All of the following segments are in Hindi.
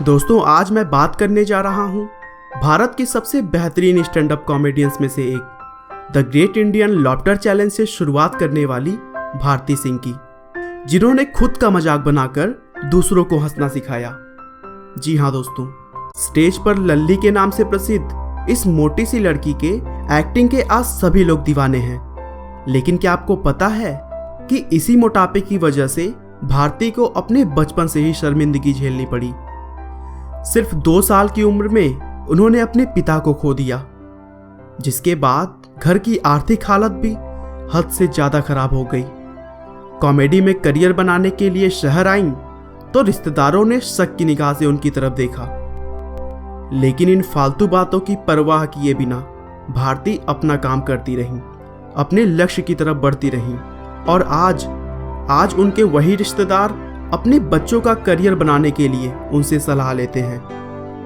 दोस्तों, आज मैं बात करने जा रहा हूँ भारत की सबसे बेहतरीन स्टैंड अप कॉमेडियंस में से एक the great Indian laughter challenge से शुरुआत करने वाली भारती सिंह की, जिन्होंने खुद का मजाक बनाकर दूसरों को हंसना सिखाया। जी हाँ दोस्तों, स्टेज पर लल्ली के नाम से प्रसिद्ध इस मोटी सी लड़की के एक्टिंग के आज सभी लोग दीवाने हैं। लेकिन क्या आपको पता है कि इसी मोटापे की वजह से भारती को अपने बचपन से ही शर्मिंदगी झेलनी पड़ी। सिर्फ 2 साल की उम्र में उन्होंने अपने पिता को खो दिया, जिसके बाद घर की आर्थिक हालत भी हद से ज्यादा खराब हो गई। कॉमेडी में करियर बनाने के लिए शहर आईं तो रिश्तेदारों ने शक की निगाह से उनकी तरफ देखा। लेकिन इन फालतू बातों की परवाह किए बिना भारती अपना काम करती रही, अपने लक्ष्य की तरफ बढ़ती रही और आज उनके वही रिश्तेदार अपने बच्चों का करियर बनाने के लिए उनसे सलाह लेते हैं,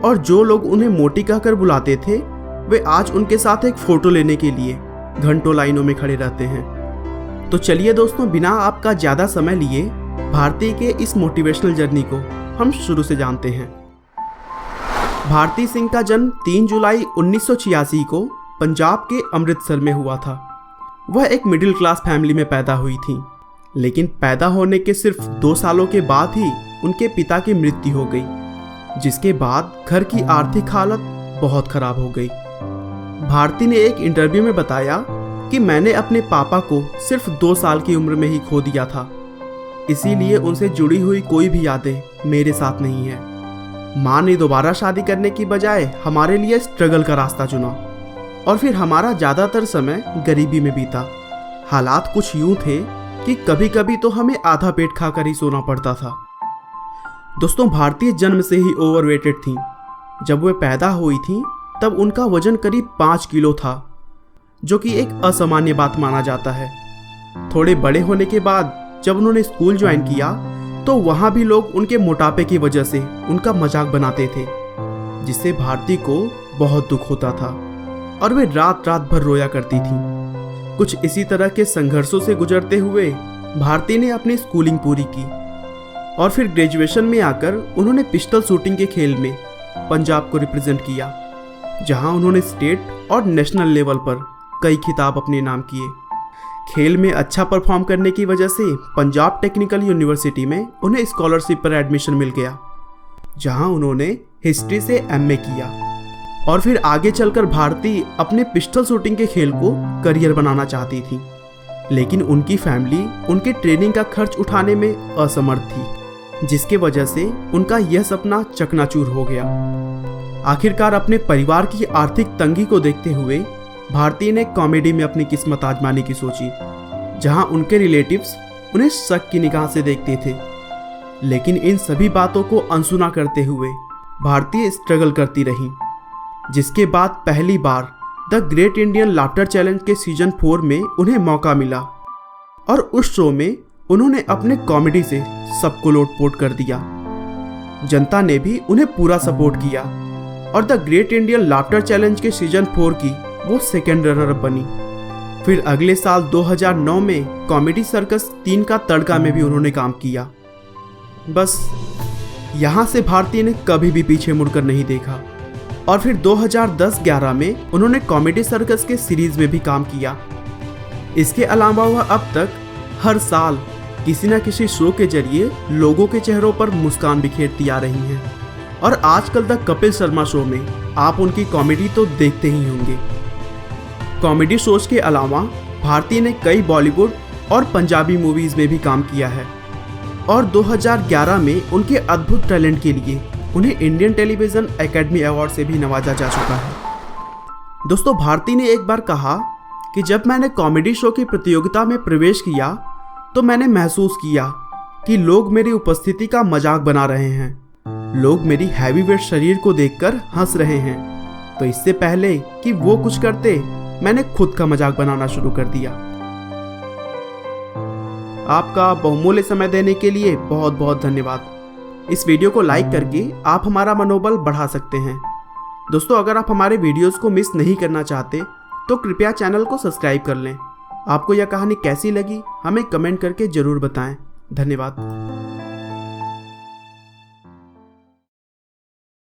और जो लोग उन्हें मोटी कहकर बुलाते थे वे आज उनके साथ एक फोटो लेने के लिए घंटों लाइनों में खड़े रहते हैं। तो चलिए दोस्तों, बिना आपका ज़्यादा समय लिए भारती के इस मोटिवेशनल जर्नी को हम शुरू से जानते हैं। भारती सिंह का जन्म 3 जुलाई 1986 को पंजाब के अमृतसर में हुआ था। वह एक मिडिल क्लास फैमिली में पैदा हुई थी, लेकिन पैदा होने के सिर्फ 2 सालों के बाद ही उनके पिता की मृत्यु हो गई, जिसके बाद घर की आर्थिक हालत बहुत खराब हो गई। भारती ने एक इंटरव्यू में बताया कि मैंने अपने पापा को सिर्फ 2 साल की उम्र में ही खो दिया था, इसीलिए उनसे जुड़ी हुई कोई भी यादें मेरे साथ नहीं है। माँ ने दोबारा शादी करने की बजाय हमारे लिए स्ट्रगल का रास्ता चुना और फिर हमारा ज़्यादातर समय गरीबी में बीता। हालात कुछ यूं थे कि कभी कभी तो हमें आधा पेट खाकर ही सोना पड़ता था। दोस्तों, भारती जन्म से ही ओवरवेटेड थी। जब वे पैदा हुई थी तब उनका वजन करीब 5 किलो था, जो कि एक असामान्य बात माना जाता है। थोड़े बड़े होने के बाद जब उन्होंने स्कूल ज्वाइन किया तो वहाँ भी लोग उनके मोटापे की वजह से उनका मजाक बनाते थे, जिससे भारती को बहुत दुख होता था और वे रात भर रोया करती थी। कुछ इसी तरह के संघर्षों से गुजरते हुए भारती ने अपनी स्कूलिंग पूरी की और फिर ग्रेजुएशन में आकर उन्होंने पिस्टल शूटिंग के खेल में पंजाब को रिप्रेजेंट किया, जहां उन्होंने स्टेट और नेशनल लेवल पर कई खिताब अपने नाम किए। खेल में अच्छा परफॉर्म करने की वजह से पंजाब टेक्निकल यूनिवर्सिटी में उन्हें स्कॉलरशिप पर एडमिशन मिल गया, जहां उन्होंने हिस्ट्री से एमए किया। और फिर आगे चलकर भारती अपने पिस्टल शूटिंग के खेल को करियर बनाना चाहती थी, लेकिन उनकी फैमिली उनके ट्रेनिंग का खर्च उठाने में असमर्थ थी, जिसके वजह से उनका यह सपना चकनाचूर हो गया। आखिरकार अपने परिवार की आर्थिक तंगी को देखते हुए भारती ने कॉमेडी में अपनी किस्मत आजमाने की सोची, जहां उनके रिलेटिव्स उन्हें शक की निगाह से देखते थे। लेकिन इन सभी बातों को अनसुना करते हुए भारती स्ट्रगल करती रही, जिसके बाद पहली बार the great Indian laughter challenge के सीजन 4 में उन्हें मौका मिला और उस शो में उन्होंने अपने कॉमेडी से सबको लोटपोट कर दिया। जनता ने भी उन्हें पूरा सपोर्ट किया और the great Indian laughter challenge के सीजन 4 की वो सेकेंड रनर अप बनी। फिर अगले साल 2009 में कॉमेडी सर्कस 3 का तड़का में भी उन्होंने काम किया। बस यहाँ से भारती ने कभी भी पीछे मुड़कर नहीं देखा और फिर 2010-11 में उन्होंने कॉमेडी सर्कस के सीरीज में भी काम किया। इसके अलावा वह अब तक हर साल किसी न किसी शो के जरिए लोगों के चेहरों पर मुस्कान बिखेरती आ रही हैं और आजकल द कपिल शर्मा शो में आप उनकी कॉमेडी तो देखते ही होंगे। कॉमेडी शोज के अलावा भारती ने कई बॉलीवुड और पंजाबी मूवीज में भी काम किया है और 2011 में उनके अद्भुत टैलेंट के लिए उन्हें इंडियन टेलीविजन एकेडमी अवार्ड से भी नवाजा जा चुका है। दोस्तों, भारती ने एक बार कहा कि जब मैंने कॉमेडी शो की प्रतियोगिता में प्रवेश किया तो मैंने महसूस किया कि लोग मेरी उपस्थिति का मजाक बना रहे हैं। लोग मेरी हैवी वेट शरीर को देखकर हंस रहे हैं, तो इससे पहले कि वो कुछ करते मैंने खुद का मजाक बनाना शुरू कर दिया। आपका बहुमूल्य समय देने के लिए बहुत बहुत धन्यवाद। इस वीडियो को लाइक करके आप हमारा मनोबल बढ़ा सकते हैं। दोस्तों, अगर आप हमारे वीडियोस को मिस नहीं करना चाहते तो कृपया चैनल को सब्सक्राइब कर लें। आपको यह कहानी कैसी लगी हमें कमेंट करके ज़रूर बताएं। धन्यवाद।